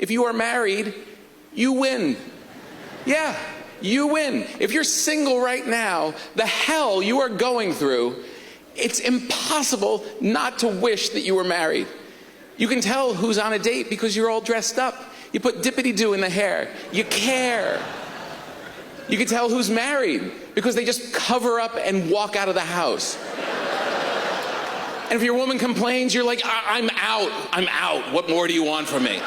If you are married, you win. Yeah, you win. If you're single right now, the hell you are going through, it's impossible not to wish that you were married. You can tell who's on a date because you're all dressed up. You put dippity-doo in the hair. You care. You can tell who's married because they just cover up and walk out of the house. And if your woman complains, you're like, I'm out. What more do you want from me?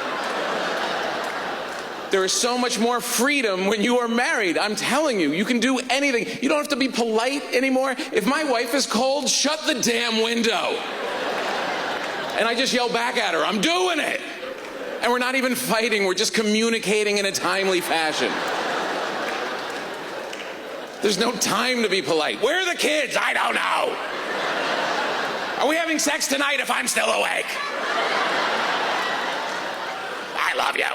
There is so much more freedom when you are married. I'm telling you, you can do anything. You don't have to be polite anymore. If my wife is cold, shut the damn window. And I just yell back at her, I'm doing it. And we're not even fighting, we're just communicating in a timely fashion. There's no time to be polite. Where are the kids? I don't know. Are we having sex tonight if I'm still awake? I love you.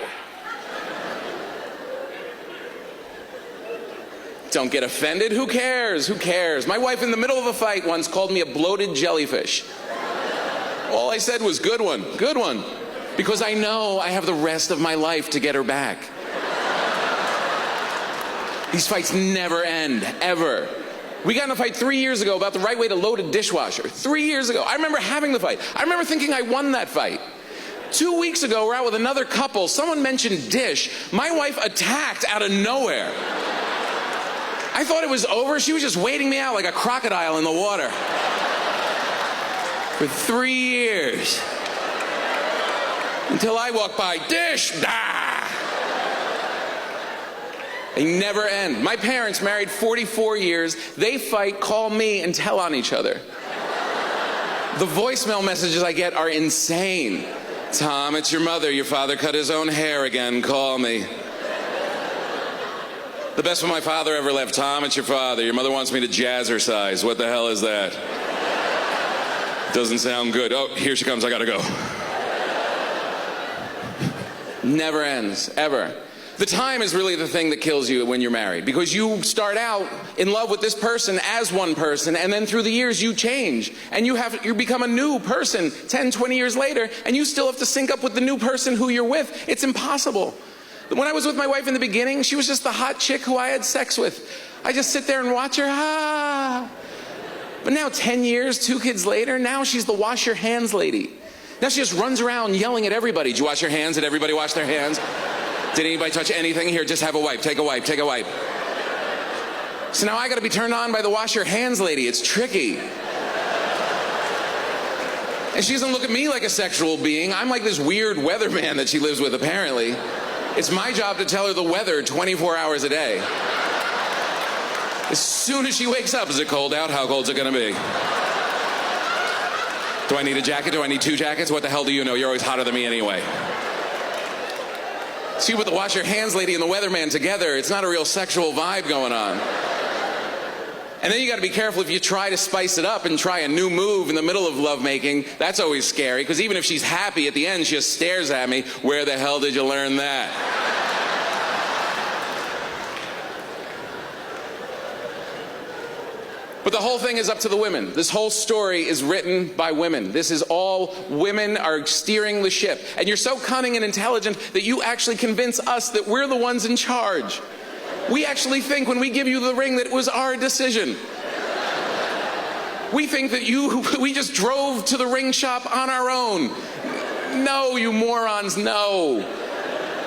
Don't get offended. Who cares? Who cares? My wife in the middle of a fight once called me a bloated jellyfish. All I said was, good one, good one. Because I know I have the rest of my life to get her back. These fights never end, ever. We got in a fight 3 years ago about the right way to load a dishwasher. 3 years ago. I remember having the fight. I remember thinking I won that fight. 2 weeks ago, we're out with another couple. Someone mentioned dish. My wife attacked out of nowhere. I thought it was over. She was just waiting me out like a crocodile in the water. For 3 years. Until I walk by, dish, ah! They never end. My parents married 44 years. They fight, call me, and tell on each other. The voicemail messages I get are insane. Tom, it's your mother. Your father cut his own hair again. Call me. The best one my father ever left. Tom, it's your father. Your mother wants me to jazzercise. What the hell is that? Doesn't sound good. Oh, here she comes. I gotta go. Never ends, ever. The time is really the thing that kills you when you're married, because you start out in love with this person as one person, and then through the years you change, and you become a new person 10, 20 years later, and you still have to sync up with the new person who you're with. It's impossible. When I was with my wife in the beginning, she was just the hot chick who I had sex with. I just sit there and watch her, But now 10 years, 2 kids later, now she's the wash your hands lady. Now she just runs around yelling at everybody. Did you wash your hands? Did everybody wash their hands? Did anybody touch anything? Here, just have a wipe. Take a wipe. Take a wipe. So now I got to be turned on by the wash your hands lady. It's tricky. And she doesn't look at me like a sexual being. I'm like this weird weatherman that she lives with, apparently. It's my job to tell her the weather 24 hours a day. As soon as she wakes up, is it cold out? How cold is it going to be? Do I need a jacket? Do I need 2 jackets? What the hell do you know? You're always hotter than me anyway. See, with the wash your hands lady and the weatherman together, it's not a real sexual vibe going on. And then you got to be careful if you try to spice it up and try a new move in the middle of lovemaking. That's always scary, because even if she's happy, at the end she just stares at me. Where the hell did you learn that? But the whole thing is up to the women. This whole story is written by women. This is all women are steering the ship. And you're so cunning and intelligent that you actually convince us that we're the ones in charge. We actually think when we give you the ring that it was our decision. We think that we just drove to the ring shop on our own. No, you morons, no.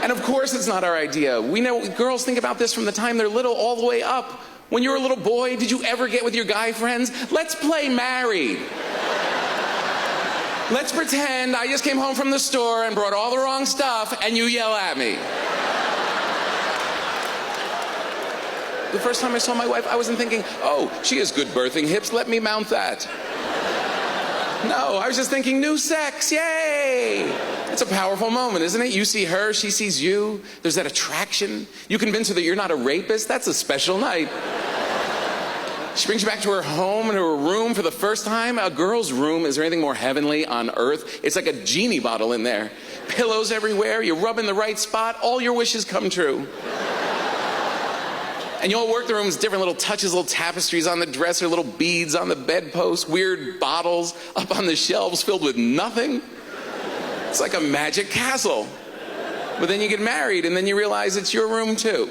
And of course it's not our idea. We know girls think about this from the time they're little all the way up. When you were a little boy, did you ever get with your guy friends? Let's play married. Let's pretend I just came home from the store and brought all the wrong stuff and you yell at me. The first time I saw my wife, I wasn't thinking, oh, she has good birthing hips, let me mount that. No, I was just thinking, new sex, yay! It's a powerful moment, isn't it? You see her, she sees you. There's that attraction. You convince her that you're not a rapist. That's a special night. She brings you back to her home and her room for the first time. A girl's room, is there anything more heavenly on earth? It's like a genie bottle in there. Pillows everywhere, you rub in the right spot, all your wishes come true. And you all work the rooms, different little touches, little tapestries on the dresser, little beads on the bedpost, weird bottles up on the shelves filled with nothing. It's like a magic castle. But then you get married and then you realize it's your room too.